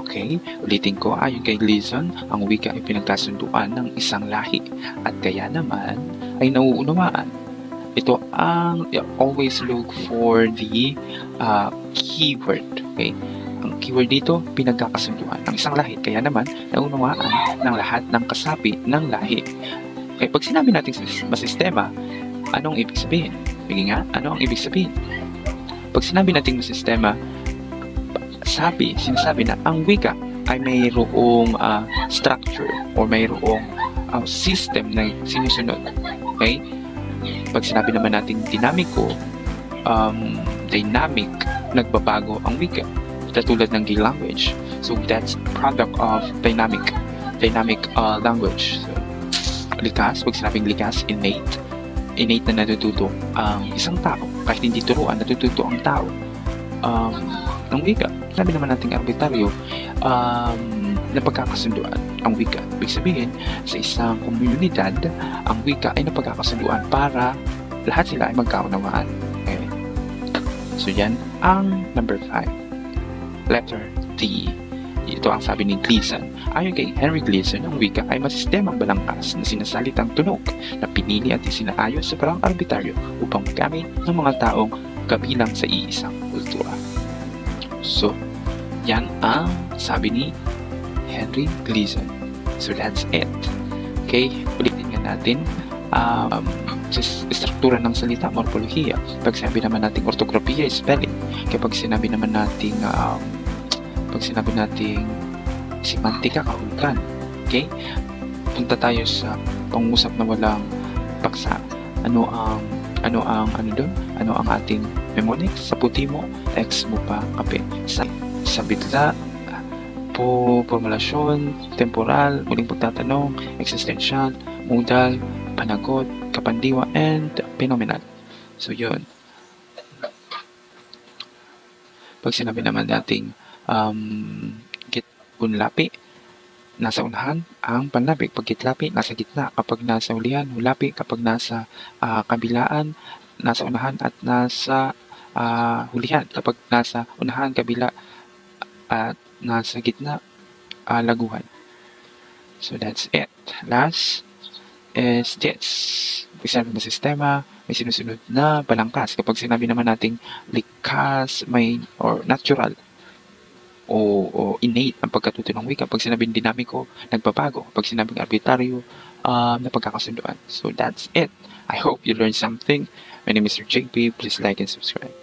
Okay, ulitin ko, ayon kay Gleason, ang wika ay pinagkasunduan ng isang lahi at kaya naman ay nauunawaan. Ito ang always look for the keyword. Okay? Ang keyword dito, pinagkakasunduan ng isang lahi. Kaya naman, naunawaan ng lahat ng kasapi ng lahi. Okay, pag sinabi natin masistema, anong ibig sabihin? Sige nga, ano ang ibig sabihin? Pag sinabi natin masistema, sinasabi na ang wika ay mayroong structure or mayroong system na sinusunod. Okay? Pag sinabi naman natin dinamiko, dynamic, nagbabago ang wika. Katulad ng gay language. So that's product of dynamic language. So, likas, pag sinabing likas, innate na natututo ang isang tao. Kahit hindi turuan, natututo ang tao ng wika. Sabi naman nating arbitraryo, napagkakasunduan ang wika. Ibig sabihin, sa isang komunidad, ang wika ay napagkakasunduan para lahat sila ay magkaunawaan. Okay? So yan ang number 5. Letter D. Ito ang sabi ni Gleason. Ayon kay Henry Gleason, ang wika ay masistemang balangkas na sinasalitang tunog na pinili at isinaayos sa parang arbitraryo upang magamit ng mga taong kabilang sa iisang kultura. So, yan ang sabi ni Henry Gleason. So, that's it. Okay, ulitin nga natin struktura ng salita, morpolohiya. Pag sinabi naman natin ortografiya, spelling. Kapag sinabi naman natin semantika, kahulugan. Okay? Punta tayo sa pangusap na walang paksa. Ano ang ating mnemonics? Sa puti mo, X mo pa kape. Sa bitla, formulasyon, temporal, muling pagtatanong, existential, modal, panagot, kapandiwa, and phenomenal. So, yun. Pag sinabi naman nating punlapi, nasa unahan ang panlapi. Pag gitlapi, nasa gitna. Kapag nasa ulihan, hulapi. Kapag nasa kabilaan, nasa unahan at nasa hulihan. Kapag nasa unahan, kabila at nasa gitna, laguhan. So that's it. Last is this. Pag sinabi ng sistema, may sinusunod na balangkas. Kapag sinabi naman nating likas, or natural, o innate ang pagkatuto ng wika. Pag sinabing dinamiko, nagbabago. Pag sinabing arbitraryo, napagkakasunduan. So that's it. I hope you learned something. My name is Sir JP. Please like and subscribe.